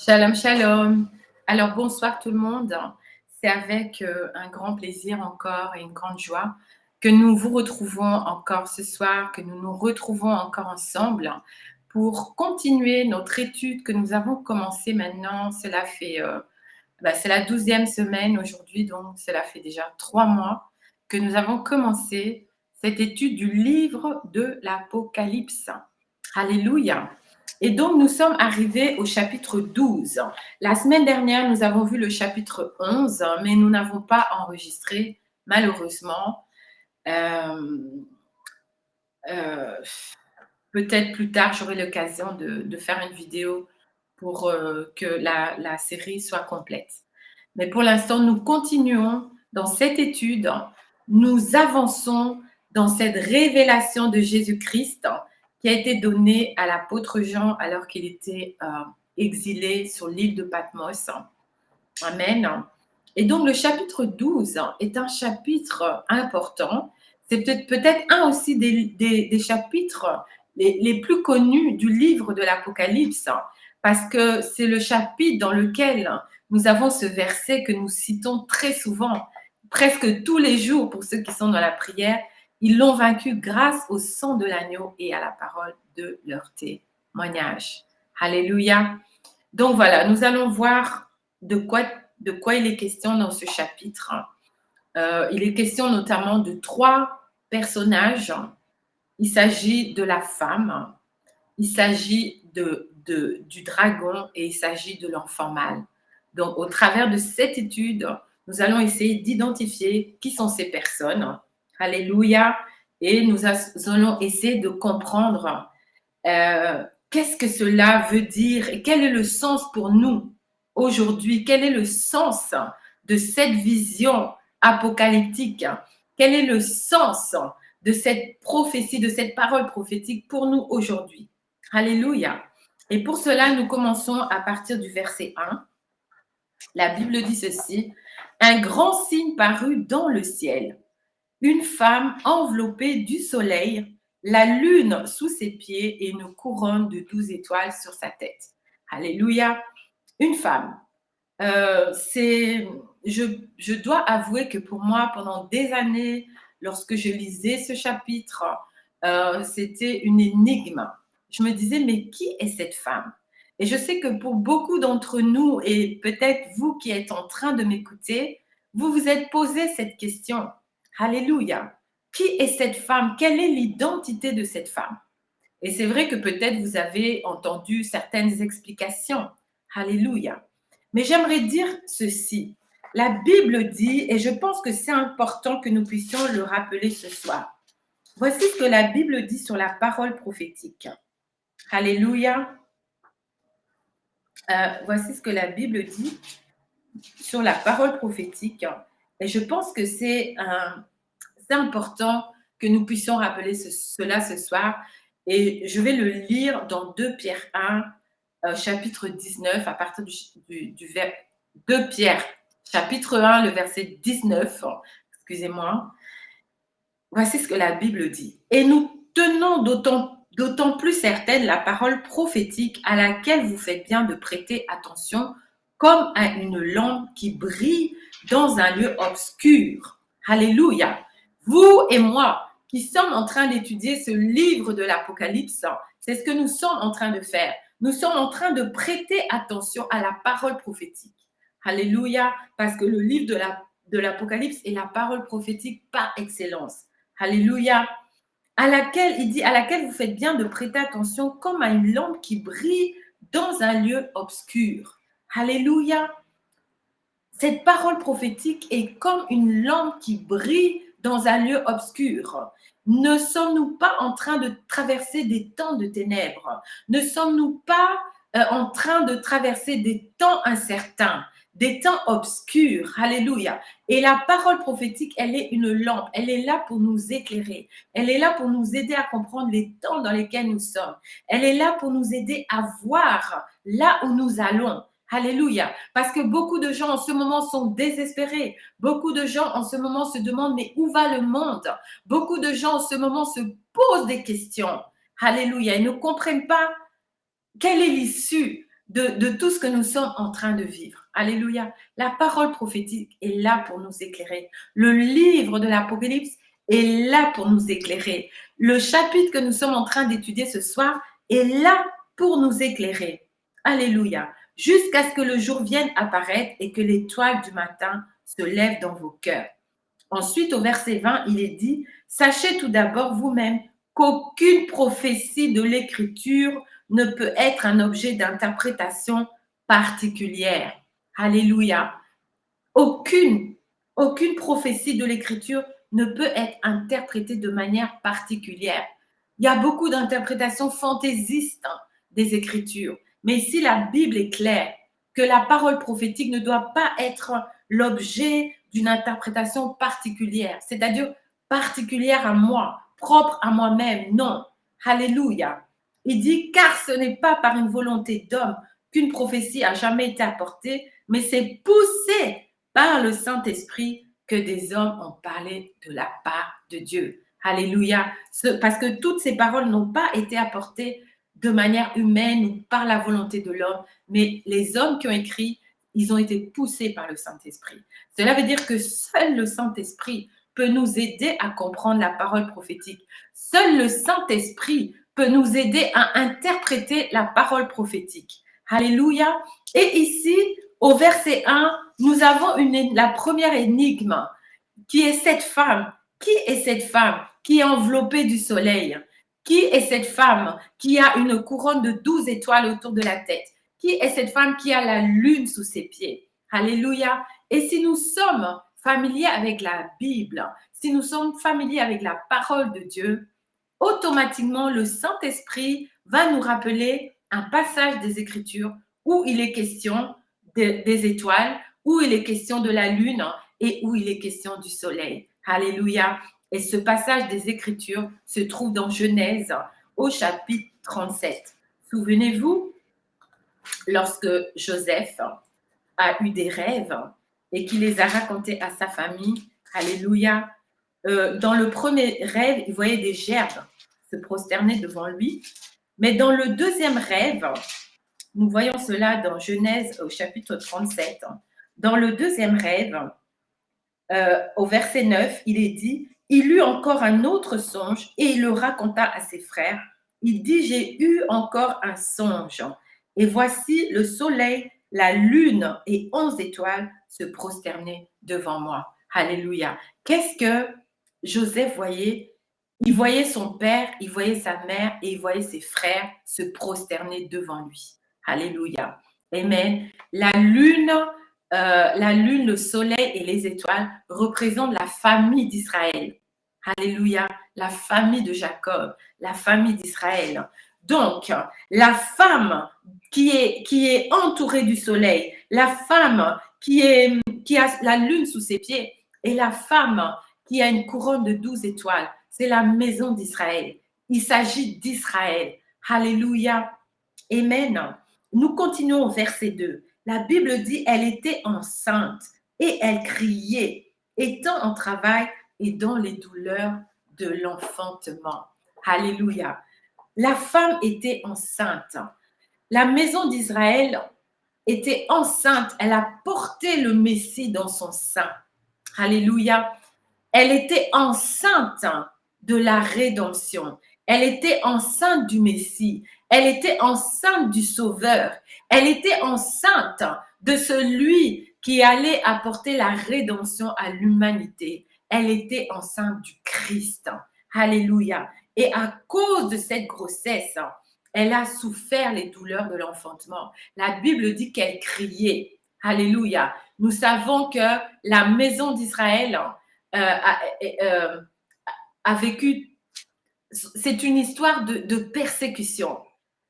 Shalom, shalom. Alors, bonsoir tout le monde. C'est avec un grand plaisir encore et une grande joie que nous vous retrouvons encore ce soir, que nous nous retrouvons encore ensemble pour continuer notre étude que nous avons commencée maintenant. Cela fait, c'est la 12e semaine aujourd'hui, donc cela fait déjà 3 mois que nous avons commencé cette étude du livre de l'Apocalypse. Alléluia. Et donc, nous sommes arrivés au chapitre 12. La semaine dernière, nous avons vu le chapitre 11, mais nous n'avons pas enregistré, malheureusement. Euh, euh, Peut-être plus tard, j'aurai l'occasion de faire une vidéo pour que la série soit complète. Mais pour l'instant, nous continuons dans cette étude. Nous avançons dans cette révélation de Jésus-Christ qui a été donnée à l'apôtre Jean alors qu'il était exilé sur l'île de Patmos. Amen. Et donc, le chapitre 12 est un chapitre important. C'est peut-être un aussi des chapitres les plus connus du livre de l'Apocalypse, parce que c'est le chapitre dans lequel nous avons ce verset que nous citons très souvent, presque tous les jours pour ceux qui sont dans la prière. Ils l'ont vaincu grâce au sang de l'agneau et à la parole de leur témoignage. Alléluia. Donc voilà, nous allons voir de quoi il est question dans ce chapitre. Il est question notamment de 3 personnages. Il s'agit de la femme, il s'agit du dragon et il s'agit de l'enfant mâle. Donc, au travers de cette étude, nous allons essayer d'identifier qui sont ces personnes. Alléluia. Et nous allons essayer de comprendre qu'est-ce que cela veut dire et quel est le sens pour nous aujourd'hui? Quel est le sens de cette vision apocalyptique? Quel est le sens de cette prophétie, de cette parole prophétique pour nous aujourd'hui? Alléluia. Et pour cela, nous commençons à partir du verset 1. La Bible dit ceci: un grand signe parut dans le ciel, une femme enveloppée du soleil, la lune sous ses pieds et une couronne de 12 étoiles sur sa tête. Alléluia. Une femme. Je dois avouer que pour moi, pendant des années, lorsque je lisais ce chapitre, c'était une énigme. Je me disais, mais qui est cette femme? Et je sais que pour beaucoup d'entre nous, et peut-être vous qui êtes en train de m'écouter, vous vous êtes posé cette question. Alléluia. Qui est cette femme? Quelle est l'identité de cette femme? Et c'est vrai que peut-être vous avez entendu certaines explications. Alléluia. Mais j'aimerais dire ceci. La Bible dit, et je pense que c'est important que nous puissions le rappeler ce soir. Voici ce que la Bible dit sur la parole prophétique. Alléluia. Voici ce que la Bible dit sur la parole prophétique. Et je pense que c'est important que nous puissions rappeler cela ce soir. Et je vais le lire dans 2 Pierre 1, chapitre 19, à partir du vers 2 Pierre, chapitre 1, le verset 19. Excusez-moi. Voici ce que la Bible dit. Et nous tenons d'autant plus certaine la parole prophétique à laquelle vous faites bien de prêter attention, comme à une lampe qui brille dans un lieu obscur. Alléluia. Vous et moi qui sommes en train d'étudier ce livre de l'Apocalypse, c'est ce que nous sommes en train de faire. Nous sommes en train de prêter attention à la parole prophétique. Alléluia, parce que le livre de l'Apocalypse est la parole prophétique par excellence. Alléluia. À laquelle vous faites bien de prêter attention comme à une lampe qui brille dans un lieu obscur. Alléluia. Cette parole prophétique est comme une lampe qui brille dans un lieu obscur. Ne sommes-nous pas en train de traverser des temps de ténèbres? Ne sommes-nous pas en train de traverser des temps incertains, des temps obscurs? Alléluia. Et la parole prophétique, elle est une lampe. Elle est là pour nous éclairer. Elle est là pour nous aider à comprendre les temps dans lesquels nous sommes. Elle est là pour nous aider à voir là où nous allons. Alléluia. Parce que beaucoup de gens en ce moment sont désespérés. Beaucoup de gens en ce moment se demandent, mais où va le monde? Beaucoup de gens en ce moment se posent des questions. Alléluia. Ils ne comprennent pas quelle est l'issue de tout ce que nous sommes en train de vivre. Alléluia. La parole prophétique est là pour nous éclairer. Le livre de l'Apocalypse est là pour nous éclairer. Le chapitre que nous sommes en train d'étudier ce soir est là pour nous éclairer. Alléluia. Jusqu'à ce que le jour vienne apparaître et que l'étoile du matin se lève dans vos cœurs. Ensuite, au verset 20, il est dit, sachez tout d'abord vous-même qu'aucune prophétie de l'Écriture ne peut être un objet d'interprétation particulière. Alléluia. Aucune prophétie de l'Écriture ne peut être interprétée de manière particulière. Il y a beaucoup d'interprétations fantaisistes des Écritures. Mais ici, la Bible est claire que la parole prophétique ne doit pas être l'objet d'une interprétation particulière, c'est-à-dire particulière à moi, propre à moi-même. Non. Alléluia. Il dit, car ce n'est pas par une volonté d'homme qu'une prophétie a jamais été apportée, mais c'est poussé par le Saint-Esprit que des hommes ont parlé de la part de Dieu. Alléluia. Parce que toutes ces paroles n'ont pas été apportées de manière humaine ou par la volonté de l'homme, mais les hommes qui ont écrit, ils ont été poussés par le Saint-Esprit. Cela veut dire que seul le Saint-Esprit peut nous aider à comprendre la parole prophétique. Seul le Saint-Esprit peut nous aider à interpréter la parole prophétique. Alléluia. Et ici, au verset 1, nous avons la première énigme, qui est cette femme. Qui est cette femme qui est enveloppée du soleil? Qui est cette femme qui a une couronne de 12 étoiles autour de la tête? Qui est cette femme qui a la lune sous ses pieds? Alléluia. Et si nous sommes familiers avec la Bible, si nous sommes familiers avec la parole de Dieu, automatiquement, le Saint-Esprit va nous rappeler un passage des Écritures où il est question des étoiles, où il est question de la lune et où il est question du soleil. Alléluia. Et ce passage des Écritures se trouve dans Genèse au chapitre 37. Souvenez-vous, lorsque Joseph a eu des rêves et qu'il les a racontés à sa famille, alléluia, dans le premier rêve, il voyait des gerbes se prosterner devant lui. Mais dans le deuxième rêve, nous voyons cela dans Genèse au chapitre 37. Dans le deuxième rêve, au verset 9, il est dit, il eut encore un autre songe et il le raconta à ses frères. Il dit, j'ai eu encore un songe. Et voici le soleil, la lune et 11 étoiles se prosternaient devant moi. Alléluia. Qu'est-ce que Joseph voyait? Il voyait son père, il voyait sa mère et il voyait ses frères se prosterner devant lui. Alléluia. Amen. La lune, le soleil et les étoiles représentent la famille d'Israël. Alléluia. La famille de Jacob, la famille d'Israël. Donc, la femme qui est entourée du soleil, la femme qui a la lune sous ses pieds et la femme qui a une couronne de 12 étoiles, c'est la maison d'Israël. Il s'agit d'Israël. Alléluia. Amen. Nous continuons au verset 2. La Bible dit, elle était enceinte et elle criait, étant en travail et dans les douleurs de l'enfantement. Alléluia. La femme était enceinte. La maison d'Israël était enceinte. Elle a porté le Messie dans son sein. Alléluia. Elle était enceinte de la rédemption. Elle était enceinte du Messie. Elle était enceinte du Sauveur. Elle était enceinte de celui qui allait apporter la rédemption à l'humanité. Elle était enceinte du Christ. Alléluia. Et à cause de cette grossesse, elle a souffert les douleurs de l'enfantement. La Bible dit qu'elle criait. Alléluia. Nous savons que la maison d'Israël a vécu, c'est une histoire de persécution,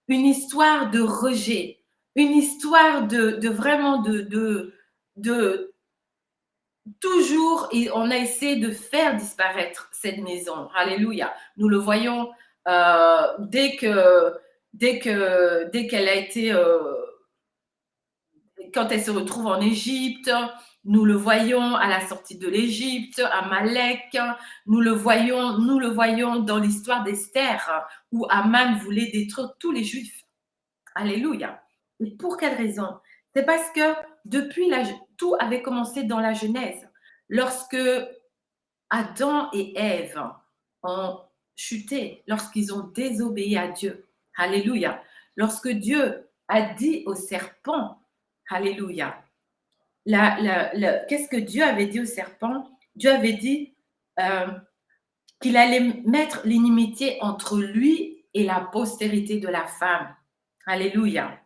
une histoire de rejet, une histoire de vraiment de toujours, on a essayé de faire disparaître cette maison. Alléluia. Nous le voyons dès qu'elle a été quand elle se retrouve en Égypte, nous le voyons à la sortie de l'Égypte, à Malek, nous le voyons dans l'histoire d'Esther, où Aman voulait détruire tous les Juifs. Alléluia. Et pour quelle raison? C'est parce que depuis tout avait commencé dans la Genèse. Lorsque Adam et Ève ont chuté, lorsqu'ils ont désobéi à Dieu. Alléluia. Lorsque Dieu a dit au serpent, Alléluia, qu'est-ce que Dieu avait dit au serpent? Dieu avait dit euh, qu'il allait mettre l'inimitié entre lui et la postérité de la femme. Alléluia.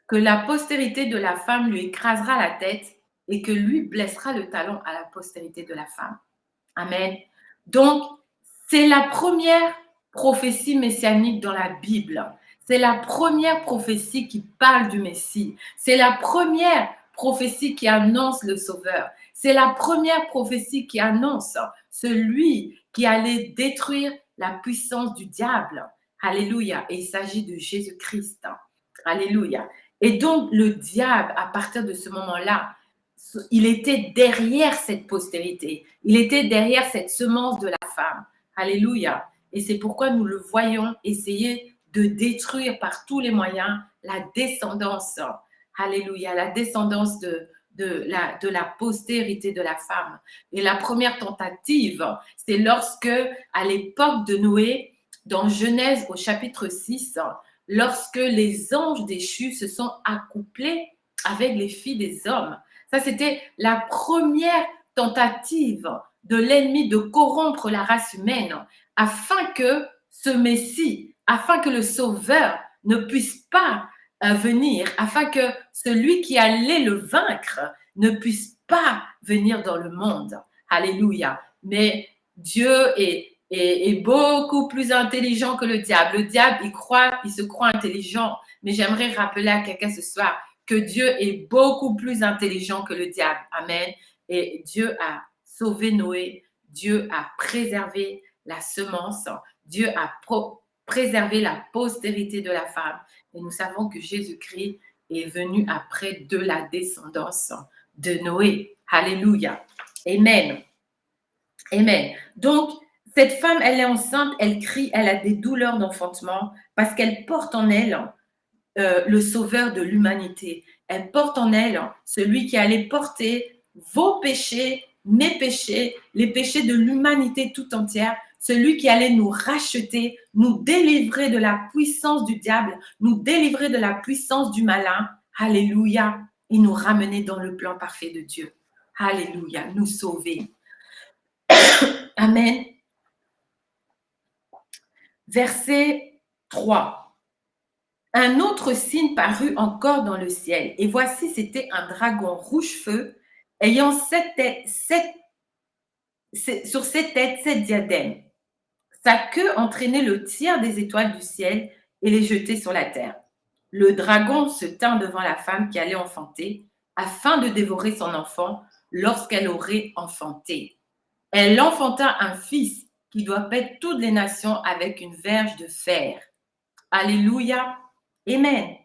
Que la postérité de la femme lui écrasera la tête et que lui blessera le talon à la postérité de la femme. Amen. Donc, c'est la première prophétie messianique dans la Bible. C'est la première prophétie qui parle du Messie. C'est la première prophétie qui annonce le Sauveur. C'est la première prophétie qui annonce celui qui allait détruire la puissance du diable. Alléluia. Et il s'agit de Jésus-Christ. Alléluia. Et donc, le diable, à partir de ce moment-là, il était derrière cette postérité. Il était derrière cette semence de la femme. Alléluia. Et c'est pourquoi nous le voyons essayer de détruire par tous les moyens la descendance. Alléluia. La descendance de la postérité de la femme. Et la première tentative, c'est lorsque, à l'époque de Noé, dans Genèse au chapitre 6, lorsque les anges déchus se sont accouplés avec les filles des hommes. Ça, c'était la première tentative de l'ennemi de corrompre la race humaine afin que ce Messie, afin que le Sauveur ne puisse pas venir, afin que celui qui allait le vaincre ne puisse pas venir dans le monde. Alléluia. Mais Dieu est beaucoup plus intelligent que le diable. Le diable, il se croit intelligent. Mais j'aimerais rappeler à quelqu'un ce soir que Dieu est beaucoup plus intelligent que le diable. Amen. Et Dieu a sauvé Noé. Dieu a préservé la semence. Dieu a préservé la postérité de la femme. Et nous savons que Jésus-Christ est venu après de la descendance de Noé. Alléluia. Amen. Amen. Donc, cette femme, elle est enceinte, elle crie, elle a des douleurs d'enfantement parce qu'elle porte en elle le sauveur de l'humanité. Elle porte en elle celui qui allait porter vos péchés, mes péchés, les péchés de l'humanité tout entière, celui qui allait nous racheter, nous délivrer de la puissance du diable, nous délivrer de la puissance du malin. Alléluia. Et nous ramener dans le plan parfait de Dieu. Alléluia. Nous sauver. Amen. Verset 3. Un autre signe parut encore dans le ciel, et voici, c'était un dragon rouge-feu, ayant sur ses têtes 7 diadèmes. Sa queue entraînait le tiers des étoiles du ciel et les jetait sur la terre. Le dragon se tint devant la femme qui allait enfanter, afin de dévorer son enfant lorsqu'elle aurait enfanté. Elle enfanta un fils qui doit paître toutes les nations avec une verge de fer. Alléluia. Amen.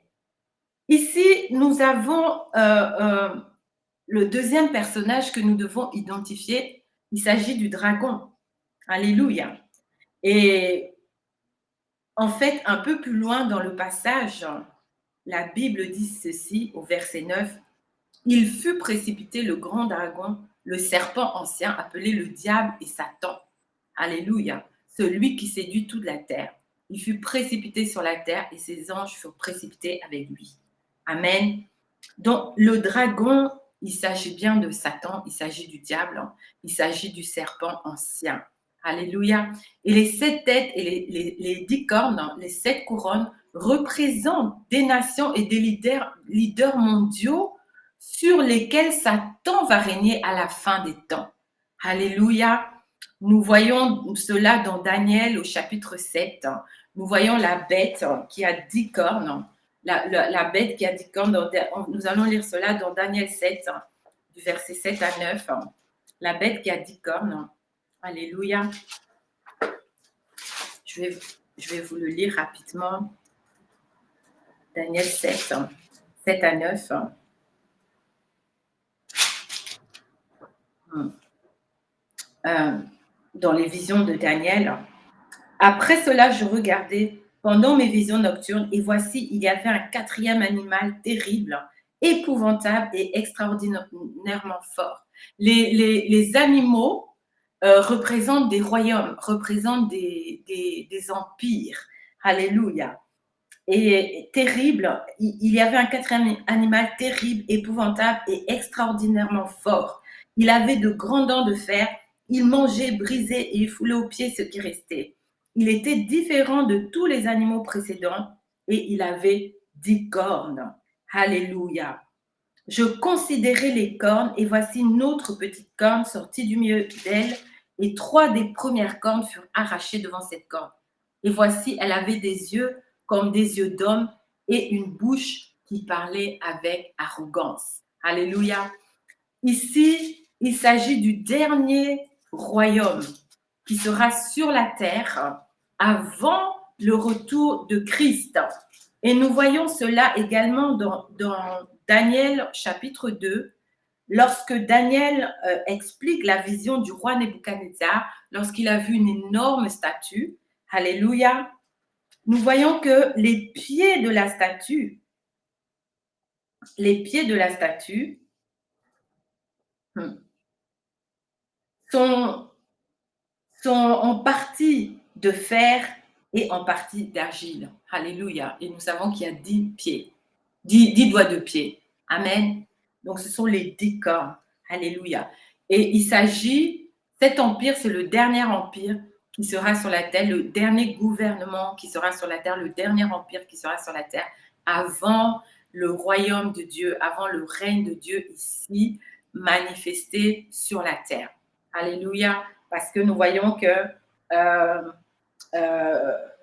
Ici, nous avons le deuxième personnage que nous devons identifier. Il s'agit du dragon. Alléluia. Et en fait, un peu plus loin dans le passage, la Bible dit ceci au verset 9. Il fut précipité le grand dragon, le serpent ancien appelé le diable et Satan. Alléluia. Celui qui séduit toute la terre. Il fut précipité sur la terre et ses anges furent précipités avec lui. Amen. Donc, le dragon, il s'agit bien de Satan, il s'agit du diable, il s'agit du serpent ancien. Alléluia. Et les 7 têtes et les 10 cornes, les 7 couronnes, représentent des nations et des leaders mondiaux sur lesquels Satan va régner à la fin des temps. Alléluia. Nous voyons cela dans Daniel au chapitre 7. Nous voyons la bête qui a 10 cornes. La bête qui a 10 cornes. Nous allons lire cela dans Daniel 7, du verset 7 à 9. La bête qui a 10 cornes. Alléluia. Je vais vous le lire rapidement. Daniel 7, 7 à 9. Dans les visions de Daniel. Après cela, je regardais. pendant mes visions nocturnes, et voici, il y avait un quatrième animal terrible, épouvantable et extraordinairement fort. Les animaux représentent des royaumes, représentent des empires. Alléluia. Et terrible, il y avait un quatrième animal terrible, épouvantable et extraordinairement fort. Il avait de grands dents de fer, il mangeait, brisait et il foulait aux pieds ce qui restait. Il était différent de tous les animaux précédents et il avait 10 cornes. Alléluia. Je considérais les cornes et voici une autre petite corne sortie du milieu d'elle et 3 des premières cornes furent arrachées devant cette corne. Et voici, elle avait des yeux comme des yeux d'homme et une bouche qui parlait avec arrogance. Alléluia. Ici, il s'agit du dernier royaume qui sera sur la terre avant le retour de Christ. Et nous voyons cela également dans Daniel chapitre 2, lorsque Daniel explique la vision du roi Nebuchadnezzar, lorsqu'il a vu une énorme statue. Alléluia. Nous voyons que les pieds de la statue sont, sont en partie de fer et en partie d'argile. Alléluia. Et nous savons qu'il y a 10 pieds, 10 doigts de pied. Amen. Donc, ce sont les 10 cornes. Alléluia. Et il s'agit, cet empire, c'est le dernier empire qui sera sur la terre, le dernier gouvernement qui sera sur la terre, le dernier empire qui sera sur la terre avant le royaume de Dieu, avant le règne de Dieu ici manifesté sur la terre. Alléluia. Parce que nous voyons que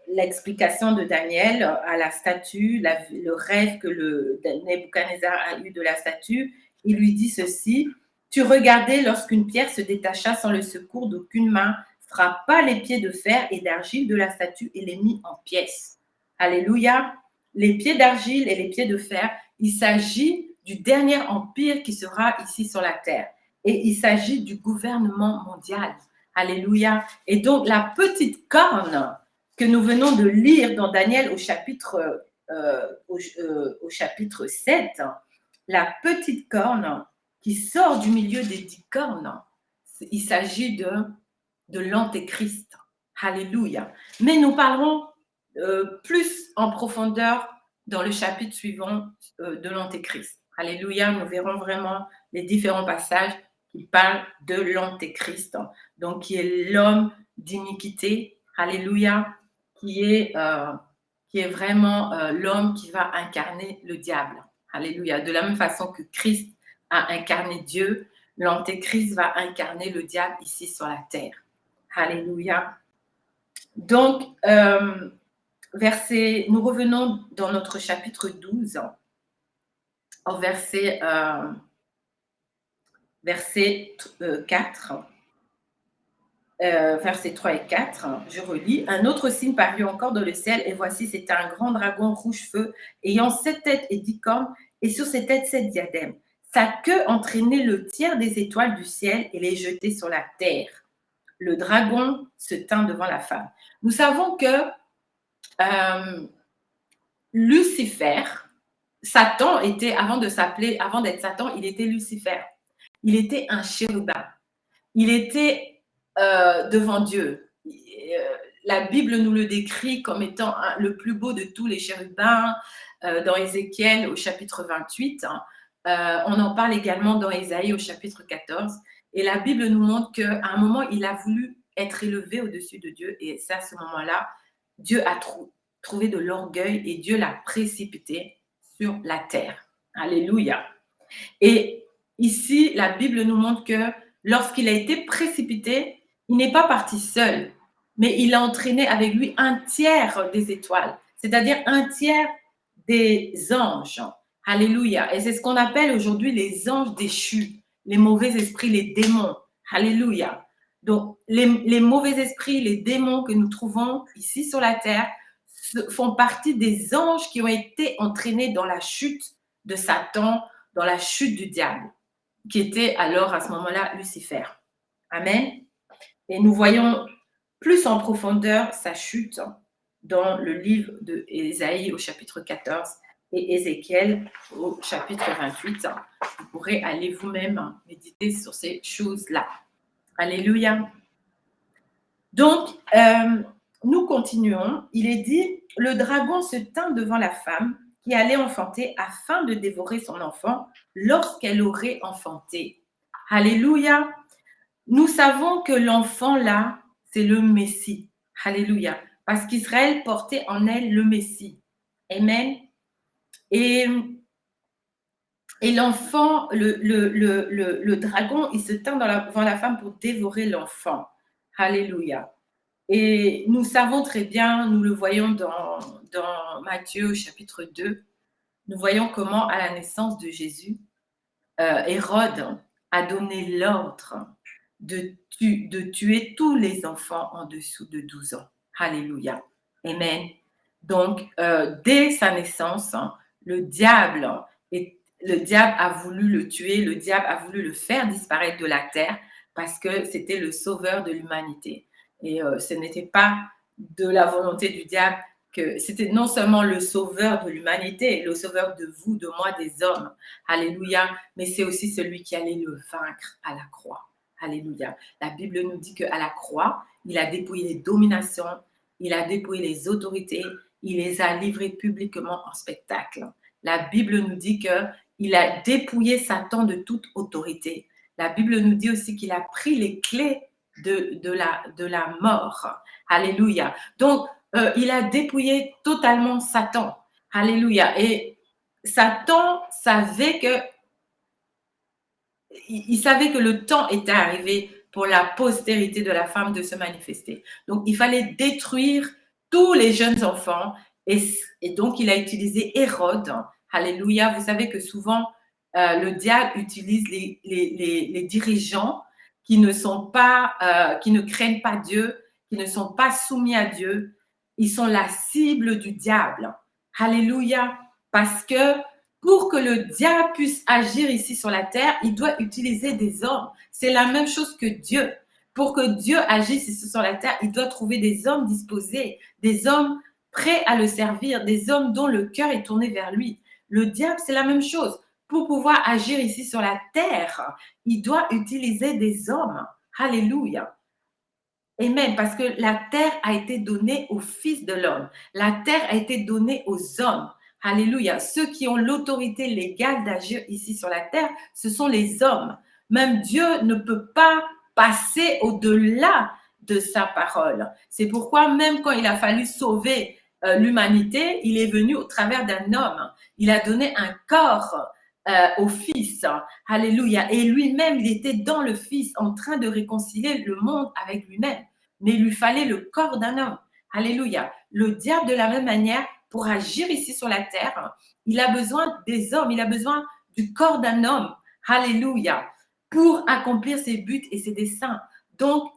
l'explication de Daniel à la statue, le rêve que le Nebuchadnezzar a eu de la statue, il lui dit ceci: tu regardais lorsqu'une pierre se détacha sans le secours d'aucune main, frappa les pieds de fer et d'argile de la statue et les mit en pièces. Alléluia. Les pieds d'argile et les pieds de fer, il s'agit du dernier empire qui sera ici sur la terre. Et il s'agit du gouvernement mondial. Alléluia. Et donc, la petite corne que nous venons de lire dans Daniel au chapitre 7, la petite corne qui sort du milieu des 10 cornes, il s'agit de l'antéchrist. Alléluia. Mais nous parlerons plus en profondeur dans le chapitre suivant de l'antéchrist. Alléluia. Nous verrons vraiment les différents passages qui parle de l'antéchrist, donc qui est l'homme d'iniquité, alléluia, qui est vraiment l'homme qui va incarner le diable, alléluia. De la même façon que Christ a incarné Dieu, l'antéchrist va incarner le diable ici sur la terre, alléluia. Donc, nous revenons dans notre chapitre 12, au verset 4, versets 3 et 4, je relis. Un autre signe parut encore dans le ciel, et voici, c'était un grand dragon rouge-feu, ayant 7 têtes et 10 cornes, et sur ses têtes 7 diadèmes. Sa queue entraînait le tiers des étoiles du ciel et les jetait sur la terre. Le dragon se tint devant la femme. Nous savons que Lucifer, Satan était, avant d'être Satan, il était Lucifer. Il était un chérubin. Il était devant Dieu. La Bible nous le décrit comme étant le plus beau de tous les chérubins dans Ézéchiel au chapitre 28. On en parle également dans Ésaïe au chapitre 14. Et la Bible nous montre qu'à un moment, il a voulu être élevé au-dessus de Dieu. Et c'est à ce moment-là, Dieu a trouvé de l'orgueil et Dieu l'a précipité sur la terre. Alléluia. Et ici, la Bible nous montre que lorsqu'il a été précipité, il n'est pas parti seul, mais il a entraîné avec lui un tiers des étoiles, c'est-à-dire un tiers des anges. Alléluia. Et c'est ce qu'on appelle aujourd'hui les anges déchus, les mauvais esprits, les démons. Alléluia. Donc, les mauvais esprits, les démons que nous trouvons ici sur la terre font partie des anges qui ont été entraînés dans la chute de Satan, dans la chute du diable, qui était alors à ce moment-là Lucifer. Amen. Et nous voyons plus en profondeur sa chute dans le livre d'Ésaïe au chapitre 14 et Ézéchiel au chapitre 28. Vous pourrez aller vous-même méditer sur ces choses-là. Alléluia. Donc, nous continuons. Il est dit, le dragon se tint devant la femme qui allait enfanter afin de dévorer son enfant lorsqu'elle aurait enfanté. Alléluia. Nous savons que l'enfant là, c'est le Messie. Alléluia. Parce qu'Israël portait en elle le Messie. Amen. Et l'enfant, le dragon, il se tint devant la femme pour dévorer l'enfant. Alléluia. Et nous savons très bien, nous le voyons dans Matthieu au chapitre 2, nous voyons comment à la naissance de Jésus, Hérode a donné l'ordre de tuer tous les enfants en dessous de 12 ans. Alléluia. Amen. Donc, dès sa naissance, le diable a voulu le tuer, le diable a voulu le faire disparaître de la terre parce que c'était le sauveur de l'humanité. Et ce n'était pas de la volonté du diable que c'était non seulement le sauveur de l'humanité, le sauveur de vous, de moi, des hommes. Alléluia. Mais c'est aussi celui qui allait le vaincre à la croix. Alléluia. La Bible nous dit qu'à la croix, il a dépouillé les dominations, il a dépouillé les autorités, il les a livrées publiquement en spectacle. La Bible nous dit qu'il a dépouillé Satan de toute autorité. La Bible nous dit aussi qu'il a pris les clés de la mort. Alléluia. Donc, il a dépouillé totalement Satan. Alléluia. Et Satan savait il savait que le temps était arrivé pour la postérité de la femme de se manifester. Donc, il fallait détruire tous les jeunes enfants. Et donc, il a utilisé Hérode. Alléluia. Vous savez que souvent, le diable utilise les dirigeants qui ne sont pas, qui ne craignent pas Dieu, qui ne sont pas soumis à Dieu. Ils sont la cible du diable. Alléluia. Parce que pour que le diable puisse agir ici sur la terre, il doit utiliser des hommes. C'est la même chose que Dieu. Pour que Dieu agisse ici sur la terre, il doit trouver des hommes disposés, des hommes prêts à le servir, des hommes dont le cœur est tourné vers lui. Le diable, c'est la même chose. Pour pouvoir agir ici sur la terre, il doit utiliser des hommes. Alléluia. Amen. Parce que la terre a été donnée aux fils de l'homme. La terre a été donnée aux hommes. Alléluia. Ceux qui ont l'autorité légale d'agir ici sur la terre, ce sont les hommes. Même Dieu ne peut pas passer au-delà de sa parole. C'est pourquoi même quand il a fallu sauver l'humanité, il est venu au travers d'un homme. Il a donné un corps au Fils. Alléluia. Et lui-même, il était dans le Fils en train de réconcilier le monde avec lui-même. Mais il lui fallait le corps d'un homme. Alléluia. Le diable, de la même manière, pour agir ici sur la terre, il a besoin des hommes, il a besoin du corps d'un homme. Alléluia. Pour accomplir ses buts et ses desseins. Donc,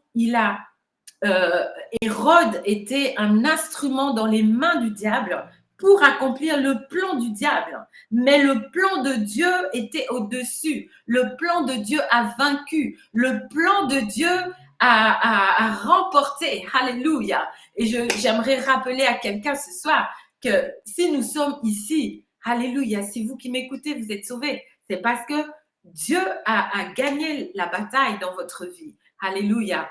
Hérode était un instrument dans les mains du diable pour accomplir le plan du diable. Mais le plan de Dieu était au-dessus. Le plan de Dieu a vaincu. Le plan de Dieu a remporté. Alléluia. Et j'aimerais rappeler à quelqu'un ce soir que si nous sommes ici, alléluia, si vous qui m'écoutez, vous êtes sauvés, c'est parce que Dieu a gagné la bataille dans votre vie. Alléluia.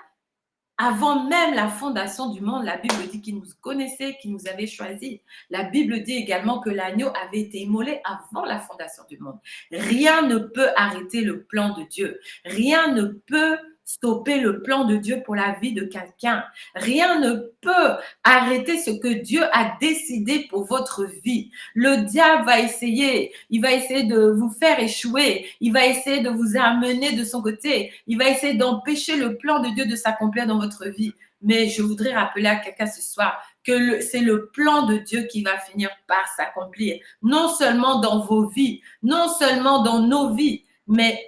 Avant même la fondation du monde, la Bible dit qu'il nous connaissait, qu'il nous avait choisis. La Bible dit également que l'agneau avait été immolé avant la fondation du monde. Rien ne peut arrêter le plan de Dieu. Rien ne peut stopper le plan de Dieu pour la vie de quelqu'un. Rien ne peut arrêter ce que Dieu a décidé pour votre vie. Le diable va essayer, il va essayer de vous faire échouer, il va essayer de vous amener de son côté, il va essayer d'empêcher le plan de Dieu de s'accomplir dans votre vie. Mais je voudrais rappeler à quelqu'un ce soir que c'est le plan de Dieu qui va finir par s'accomplir, non seulement dans vos vies, non seulement dans nos vies, mais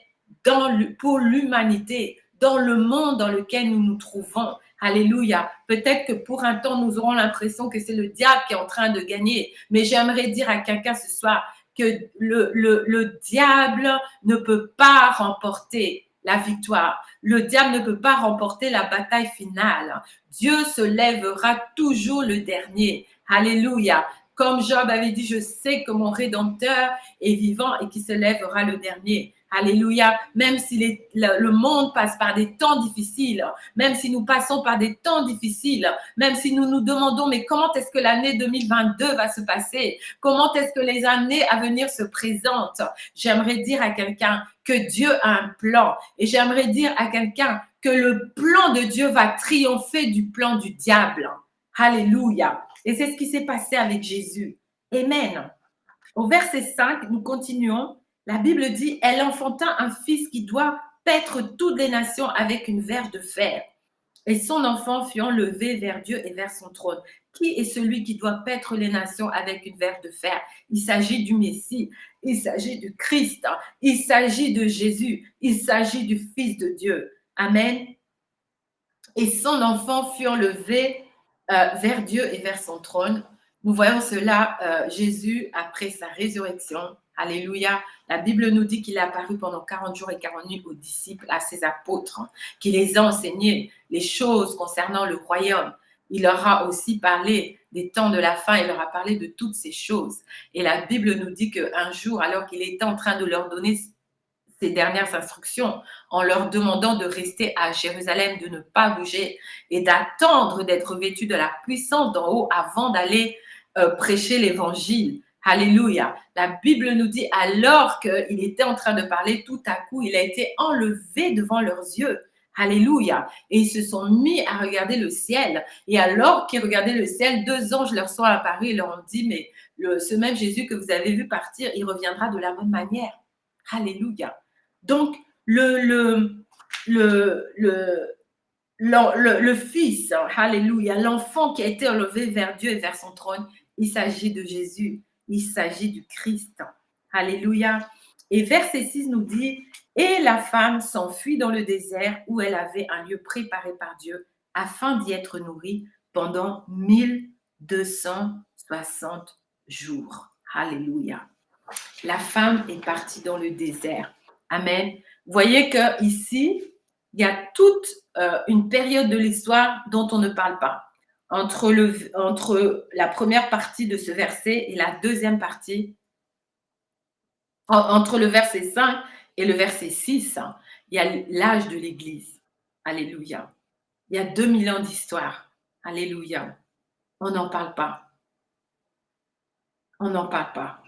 pour l'humanité, dans le monde dans lequel nous nous trouvons. Alléluia. Peut-être que pour un temps, nous aurons l'impression que c'est le diable qui est en train de gagner. Mais j'aimerais dire à quelqu'un ce soir que le diable ne peut pas remporter la victoire. Le diable ne peut pas remporter la bataille finale. Dieu se lèvera toujours le dernier. Alléluia. Comme Job avait dit, je sais que mon Rédempteur est vivant et qu'il se lèvera le dernier. Alléluia. Même si le monde passe par des temps difficiles, même si nous passons par des temps difficiles, même si nous nous demandons, mais comment est-ce que l'année 2022 va se passer? Comment est-ce que les années à venir se présentent? J'aimerais dire à quelqu'un que Dieu a un plan. Et j'aimerais dire à quelqu'un que le plan de Dieu va triompher du plan du diable. Alléluia. Et c'est ce qui s'est passé avec Jésus. Amen. Au verset 5, nous continuons. La Bible dit, elle enfanta un fils qui doit paître toutes les nations avec une verge de fer. Et son enfant fut enlevé vers Dieu et vers son trône. Qui est celui qui doit paître les nations avec une verge de fer? Il s'agit du Messie, il s'agit du Christ, il s'agit de Jésus, il s'agit du Fils de Dieu. Amen. Et son enfant fut enlevé vers Dieu et vers son trône. Nous voyons cela, Jésus, après sa résurrection. Alléluia. La Bible nous dit qu'il est apparu pendant 40 jours et 40 nuits aux disciples, à ses apôtres, qui les a enseignés les choses concernant le royaume. Il leur a aussi parlé des temps de la fin, il leur a parlé de toutes ces choses. Et la Bible nous dit qu'un jour, alors qu'il était en train de leur donner ces dernières instructions, en leur demandant de rester à Jérusalem, de ne pas bouger et d'attendre d'être vêtus de la puissance d'en haut avant d'aller prêcher l'évangile. Alléluia. La Bible nous dit, alors qu'il était en train de parler, tout à coup, il a été enlevé devant leurs yeux. Alléluia. Et ils se sont mis à regarder le ciel. Et alors qu'ils regardaient le ciel, deux anges leur sont apparus et leur ont dit, mais ce même Jésus que vous avez vu partir, il reviendra de la même manière. Alléluia. Donc, le Fils, alléluia, l'enfant qui a été enlevé vers Dieu et vers son trône, il s'agit de Jésus, il s'agit du Christ. Alléluia. Et verset 6 nous dit, et la femme s'enfuit dans le désert où elle avait un lieu préparé par Dieu afin d'y être nourrie pendant 1260 jours. Alléluia. La femme est partie dans le désert. Amen. Vous voyez qu'ici, il y a toute une période de l'histoire dont on ne parle pas. Entre la première partie de ce verset et la deuxième partie, entre le verset 5 et le verset 6, il y a l'âge de l'Église. Alléluia. Il y a 2000 ans d'histoire. Alléluia. On n'en parle pas. On n'en parle pas.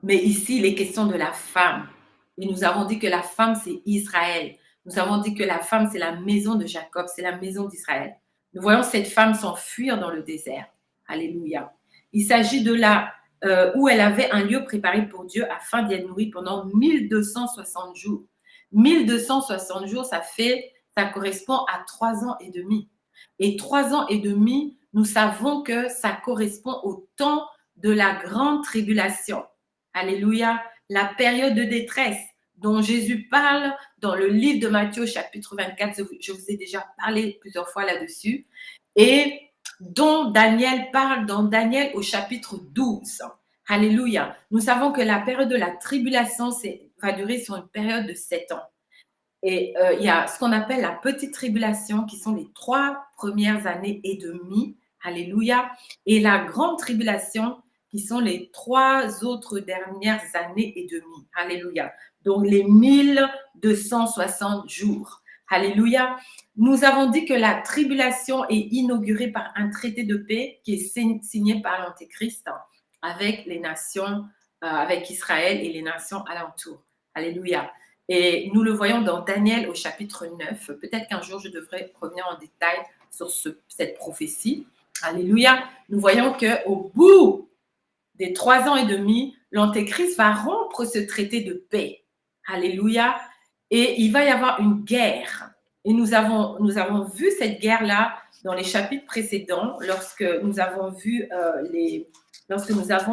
Mais ici, il est question de la femme. Et nous avons dit que la femme, c'est Israël. Nous avons dit que la femme, c'est la maison de Jacob, c'est la maison d'Israël. Nous voyons cette femme s'enfuir dans le désert. Alléluia. Il s'agit de là où elle avait un lieu préparé pour Dieu afin d'y être nourrie pendant 1260 jours. 1260 jours, ça correspond à 3 ans et demi. Et 3 ans et demi, nous savons que ça correspond au temps de la grande tribulation. Alléluia, la période de détresse dont Jésus parle dans le livre de Matthieu chapitre 24, je vous ai déjà parlé plusieurs fois là-dessus, et dont Daniel parle dans Daniel au chapitre 12. Alléluia. Nous savons que la période de la tribulation va durer sur une période de 7 ans. Et il y a ce qu'on appelle la petite tribulation, qui sont les 3 premières années et demie. Alléluia. Et la grande tribulation, qui sont les 3 autres dernières années et demie. Alléluia. Donc, les 1260 jours. Alléluia. Nous avons dit que la tribulation est inaugurée par un traité de paix qui est signé par l'Antéchrist avec les nations, avec Israël et les nations alentours. Alléluia. Et nous le voyons dans Daniel au chapitre 9. Peut-être qu'un jour, je devrais revenir en détail sur cette prophétie. Alléluia. Nous voyons qu'au bout des 3 ans et demi, l'Antéchrist va rompre ce traité de paix. Alléluia. Et il va y avoir une guerre. Et nous avons vu cette guerre-là dans les chapitres précédents, lorsque nous avons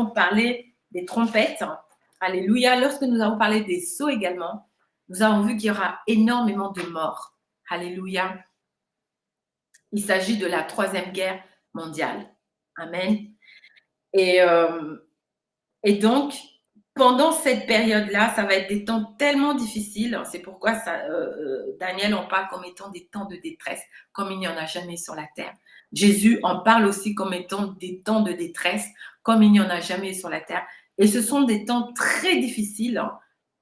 parlé des trompettes. Alléluia. Lorsque nous avons parlé des sceaux également, nous avons vu qu'il y aura énormément de morts. Alléluia. Il s'agit de la 3e guerre mondiale. Amen. Et donc, pendant cette période-là, ça va être des temps tellement difficiles. C'est pourquoi Daniel en parle comme étant des temps de détresse, comme il n'y en a jamais sur la terre. Jésus en parle aussi comme étant des temps de détresse, comme il n'y en a jamais sur la terre. Et ce sont des temps très difficiles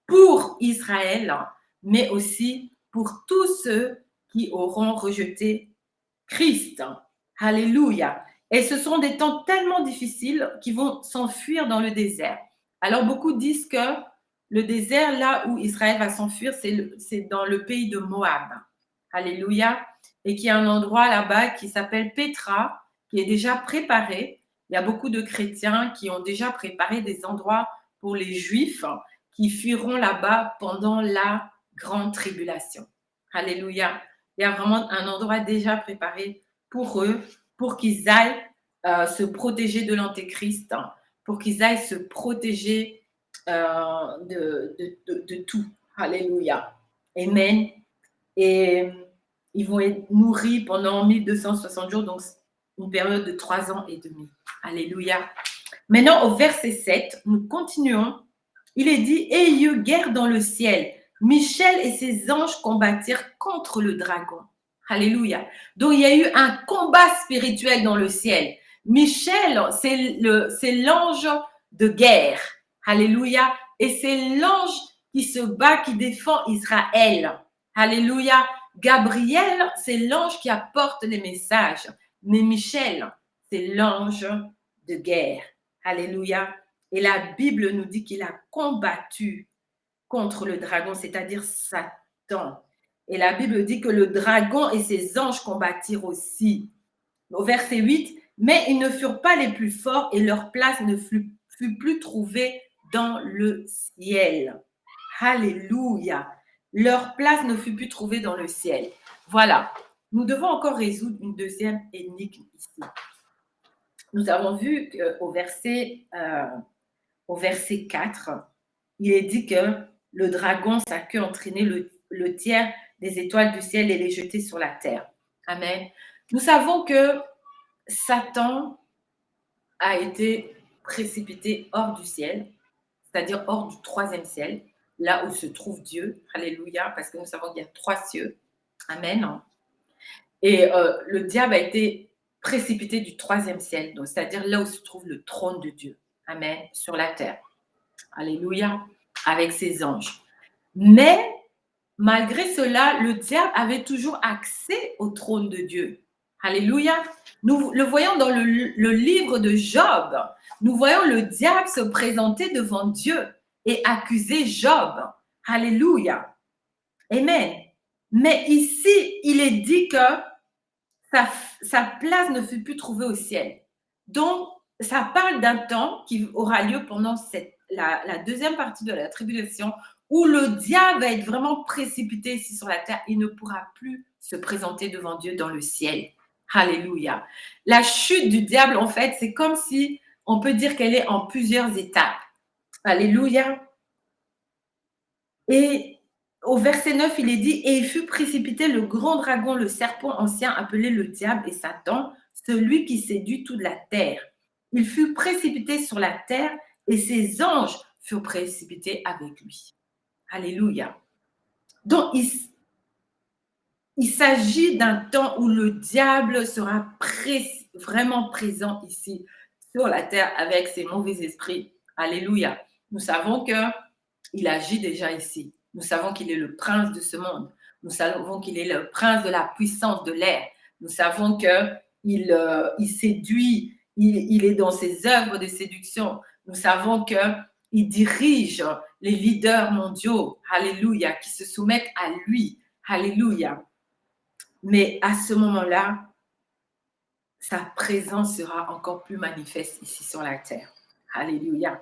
pour Israël, mais aussi pour tous ceux qui auront rejeté Christ. Alléluia. Et ce sont des temps tellement difficiles qui vont s'enfuir dans le désert. Alors, beaucoup disent que le désert, là où Israël va s'enfuir, c'est dans le pays de Moab. Alléluia. Et qu'il y a un endroit là-bas qui s'appelle Pétra, qui est déjà préparé. Il y a beaucoup de chrétiens qui ont déjà préparé des endroits pour les Juifs qui fuiront là-bas pendant la grande tribulation. Alléluia. Il y a vraiment un endroit déjà préparé pour eux, pour qu'ils aillent se protéger de l'antéchrist, pour qu'ils aillent se protéger de tout. Alléluia. Amen. Et ils vont être nourris pendant 1260 jours, donc une période de 3 ans et demi. Alléluia. Maintenant, au verset 7, nous continuons. Il est dit, et il y eut guerre dans le ciel. Michel et ses anges combattirent contre le dragon. Alléluia. Donc, il y a eu un combat spirituel dans le ciel. Michel, c'est l'ange de guerre. Alléluia. Et c'est l'ange qui se bat, qui défend Israël. Alléluia. Gabriel, c'est l'ange qui apporte les messages. Mais Michel, c'est l'ange de guerre. Alléluia. Et la Bible nous dit qu'il a combattu contre le dragon, c'est-à-dire Satan. Et la Bible dit que le dragon et ses anges combattirent aussi. Au verset 8, mais ils ne furent pas les plus forts et leur place ne fut plus trouvée dans le ciel. Alléluia. Leur place ne fut plus trouvée dans le ciel. Voilà. Nous devons encore résoudre une deuxième énigme ici. Nous avons vu qu'au verset 4, il est dit que le dragon, sa queue entraînait le tiers des étoiles du ciel et les jetait sur la terre. Amen. Nous savons que Satan a été précipité hors du ciel, c'est-à-dire hors du 3e ciel, là où se trouve Dieu. Alléluia, parce que nous savons qu'il y a 3 cieux. Amen. Et le diable a été précipité du 3e ciel, c'est-à-dire là où se trouve le trône de Dieu. Amen, sur la terre. Alléluia, avec ses anges. Mais malgré cela, le diable avait toujours accès au trône de Dieu. Alléluia. Nous le voyons dans le livre de Job. Nous voyons le diable se présenter devant Dieu et accuser Job. Alléluia. Amen. Mais ici, il est dit que sa place ne fut plus trouvée au ciel. Donc, ça parle d'un temps qui aura lieu pendant la deuxième partie de la tribulation où le diable va être vraiment précipité ici sur la terre. Il ne pourra plus se présenter devant Dieu dans le ciel. Alléluia. La chute du diable, en fait, c'est comme si on peut dire qu'elle est en plusieurs étapes. Alléluia. Et au verset 9, il est dit, et il fut précipité le grand dragon, le serpent ancien appelé le diable et Satan, celui qui séduit toute la terre. Il fut précipité sur la terre et ses anges furent précipités avec lui. Alléluia. Donc, il s'agit d'un temps où le diable sera vraiment présent ici sur la terre avec ses mauvais esprits. Alléluia. Nous savons qu'il agit déjà ici. Nous savons qu'il est le prince de ce monde. Nous savons qu'il est le prince de la puissance de l'air. Nous savons qu'il séduit, il est dans ses œuvres de séduction. Nous savons qu'il dirige les leaders mondiaux, alléluia, qui se soumettent à lui, alléluia. Mais à ce moment-là, sa présence sera encore plus manifeste ici sur la terre. Alléluia.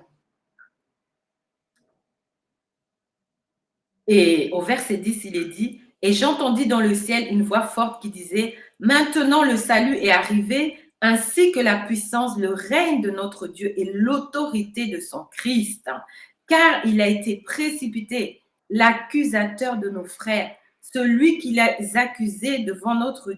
Et au verset 10, il est dit, « Et j'entendis dans le ciel une voix forte qui disait, « Maintenant le salut est arrivé, ainsi que la puissance, le règne de notre Dieu et l'autorité de son Christ. Car il a été précipité, l'accusateur de nos frères, celui qui les accusait devant notre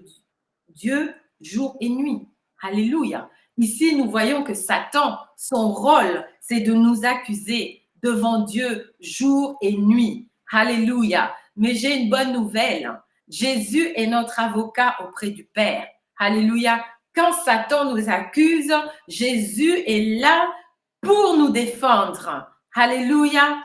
Dieu jour et nuit. » Alléluia. Ici, nous voyons que Satan, son rôle, c'est de nous accuser, devant Dieu jour et nuit. Alléluia. Mais j'ai une bonne nouvelle. Jésus est notre avocat auprès du Père. Alléluia. Quand Satan nous accuse, Jésus est là pour nous défendre. Alléluia.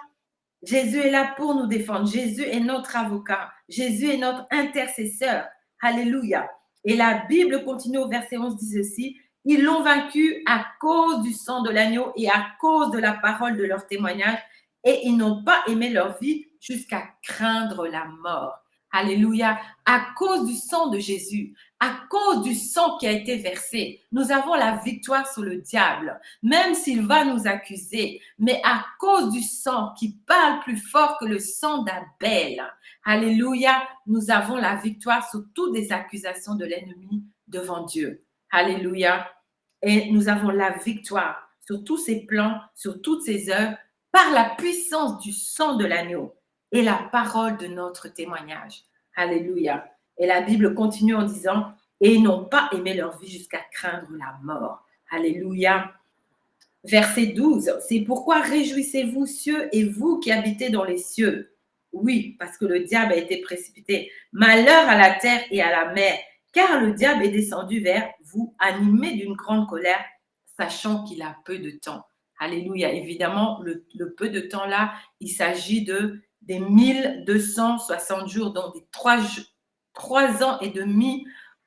Jésus est là pour nous défendre. Jésus est notre avocat. Jésus est notre intercesseur. Alléluia. Et la Bible continue au verset 11, dit ceci: ils l'ont vaincu à cause du sang de l'agneau et à cause de la parole de leur témoignage, et ils n'ont pas aimé leur vie jusqu'à craindre la mort. Alléluia. À cause du sang de Jésus, à cause du sang qui a été versé, nous avons la victoire sur le diable, même s'il va nous accuser, mais à cause du sang qui parle plus fort que le sang d'Abel. Alléluia, nous avons la victoire sur toutes les accusations de l'ennemi devant Dieu. Alléluia. Et nous avons la victoire sur tous ses plans, sur toutes ses œuvres, par la puissance du sang de l'agneau et la parole de notre témoignage. Alléluia. Et la Bible continue en disant: et ils n'ont pas aimé leur vie jusqu'à craindre la mort. Alléluia. Verset 12, c'est pourquoi réjouissez-vous, cieux, et vous qui habitez dans les cieux. Oui, parce que le diable a été précipité. Malheur à la terre et à la mer, car le diable est descendu vers vous, animé d'une grande colère, sachant qu'il a peu de temps. Alléluia. Évidemment, le peu de temps là, il s'agit des 1260 jours, donc des 3 ans et demi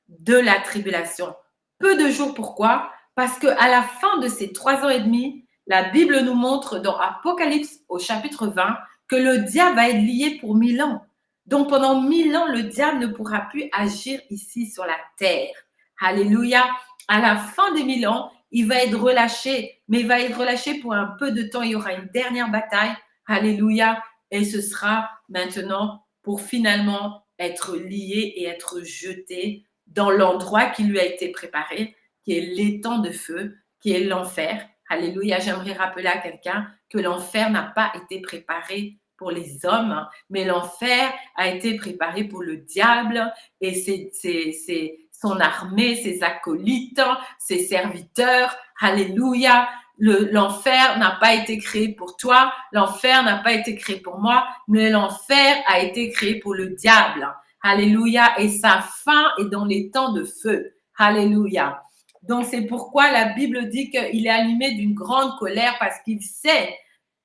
de la tribulation. Peu de jours, pourquoi? Parce qu'à la fin de ces 3 ans et demi, la Bible nous montre dans Apocalypse au chapitre 20 que le diable va être lié pour 1000 ans. Donc pendant 1000 ans, le diable ne pourra plus agir ici sur la terre. Alléluia. À la fin des 1000 ans, il va être relâché, mais il va être relâché pour un peu de temps. Il y aura une dernière bataille. Alléluia. Et ce sera maintenant pour finalement être lié et être jeté dans l'endroit qui lui a été préparé, qui est l'étang de feu, qui est l'enfer. Alléluia, j'aimerais rappeler à quelqu'un que l'enfer n'a pas été préparé pour les hommes, mais l'enfer a été préparé pour le diable et son armée, ses acolytes, ses serviteurs. Alléluia. L'enfer n'a pas été créé pour toi, l'enfer n'a pas été créé pour moi, mais l'enfer a été créé pour le diable. Alléluia. Et sa fin est dans les temps de feu. Alléluia. Donc, c'est pourquoi la Bible dit qu'il est animé d'une grande colère parce qu'il sait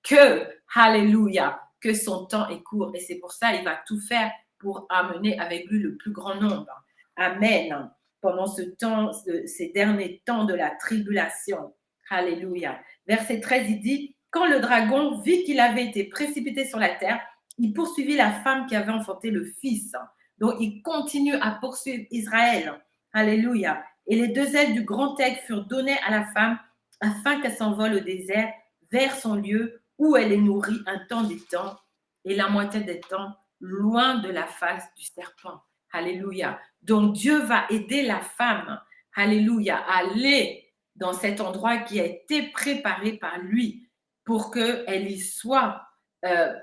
que, alléluia, que son temps est court. Et c'est pour ça qu'il va tout faire pour amener avec lui le plus grand nombre. Amen. Pendant ces derniers temps de la tribulation. Alléluia. Verset 13, il dit: quand le dragon vit qu'il avait été précipité sur la terre, il poursuivit la femme qui avait enfanté le fils. Donc, il continue à poursuivre Israël. Alléluia. Et les 2 ailes du grand aigle furent données à la femme afin qu'elle s'envole au désert vers son lieu où elle est nourrie un temps des temps et la moitié des temps loin de la face du serpent. Alléluia. Donc Dieu va aider la femme, alléluia, à aller dans cet endroit qui a été préparé par lui pour qu'elle y soit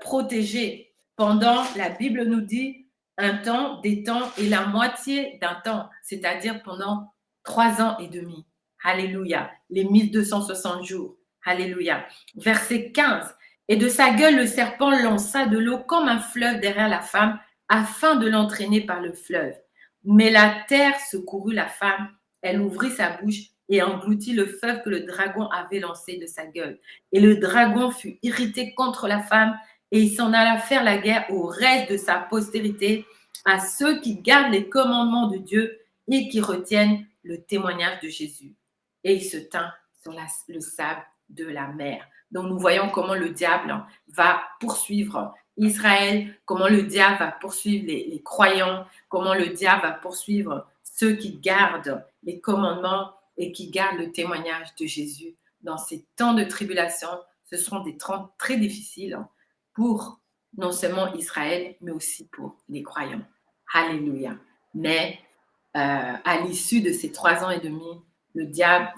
protégée pendant, la Bible nous dit, un temps, des temps et la moitié d'un temps, c'est-à-dire pendant 3 ans et demi. Alléluia. Les 1260 jours. Alléluia. Verset 15. Et de sa gueule, le serpent lança de l'eau comme un fleuve derrière la femme afin de l'entraîner par le fleuve. Mais la terre secourut la femme. Elle ouvrit sa bouche et engloutit le fleuve que le dragon avait lancé de sa gueule. Et le dragon fut irrité contre la femme et il s'en alla faire la guerre au reste de sa postérité, à ceux qui gardent les commandements de Dieu et qui retiennent le témoignage de Jésus. Et il se tint sur le sable de la mer. Donc nous voyons comment le diable va poursuivre Israël, comment le diable va poursuivre les croyants, comment le diable va poursuivre ceux qui gardent les commandements et qui gardent le témoignage de Jésus. Dans ces temps de tribulation, ce seront des temps très difficiles pour non seulement Israël, mais aussi pour les croyants. Alléluia. Mais à l'issue de ces 3 ans et demi, le diable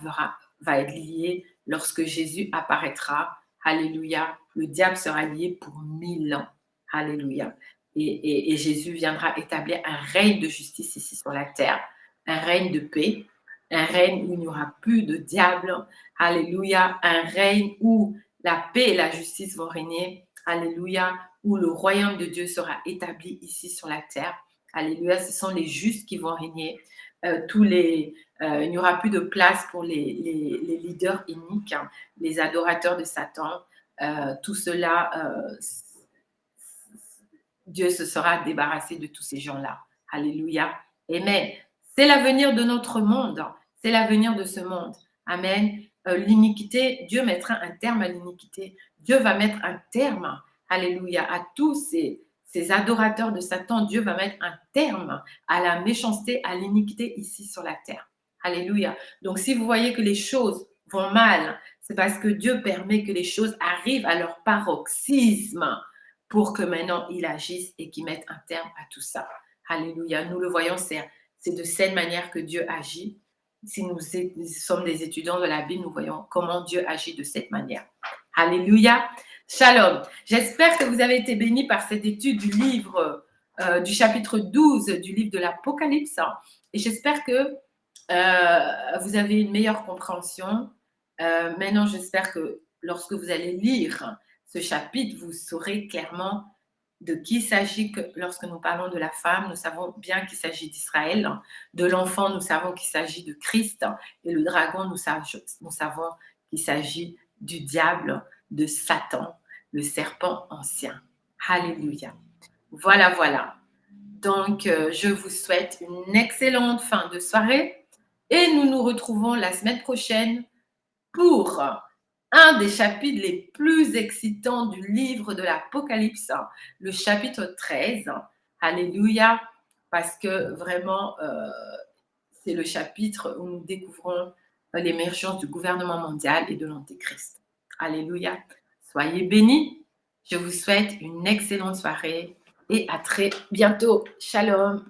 va être lié lorsque Jésus apparaîtra. Alléluia. Le diable sera lié pour 1000 ans. Alléluia. Et Jésus viendra établir un règne de justice ici sur la terre, un règne de paix, un règne où il n'y aura plus de diable. Alléluia. Un règne où la paix et la justice vont régner. Alléluia. Où le royaume de Dieu sera établi ici sur la terre. Alléluia. Ce sont les justes qui vont régner. Il n'y aura plus de place pour les leaders iniques, hein, les adorateurs de Satan. Tout cela, Dieu se sera débarrassé de tous ces gens-là. Alléluia. Amen. C'est l'avenir de notre monde. C'est l'avenir de ce monde. Amen. L'iniquité, Dieu mettra un terme à l'iniquité. Dieu va mettre un terme, alléluia, à tous ces adorateurs de Satan. Dieu va mettre un terme à la méchanceté, à l'iniquité ici sur la terre. Alléluia. Donc, si vous voyez que les choses vont mal, c'est parce que Dieu permet que les choses arrivent à leur paroxysme pour que maintenant il agisse et qu'il mette un terme à tout ça. Alléluia. Nous le voyons, c'est de cette manière que Dieu agit. Si nous sommes des étudiants de la Bible, nous voyons comment Dieu agit de cette manière. Alléluia. Shalom. J'espère que vous avez été bénis par cette étude du livre, du chapitre 12 du livre de l'Apocalypse. Et j'espère que vous avez une meilleure compréhension. Maintenant, j'espère que lorsque vous allez lire ce chapitre, vous saurez clairement de qui il s'agit. Que lorsque nous parlons de la femme, nous savons bien qu'il s'agit d'Israël. De l'enfant, nous savons qu'il s'agit de Christ. Et le dragon, nous savons qu'il s'agit du diable, de Satan, le serpent ancien. Alléluia. Voilà, voilà. Donc, je vous souhaite une excellente fin de soirée et nous nous retrouvons la semaine prochaine pour un des chapitres les plus excitants du livre de l'Apocalypse, le chapitre 13. Alléluia, parce que vraiment, c'est le chapitre où nous découvrons l'émergence du gouvernement mondial et de l'Antéchrist. Alléluia. Soyez bénis. Je vous souhaite une excellente soirée et à très bientôt. Shalom.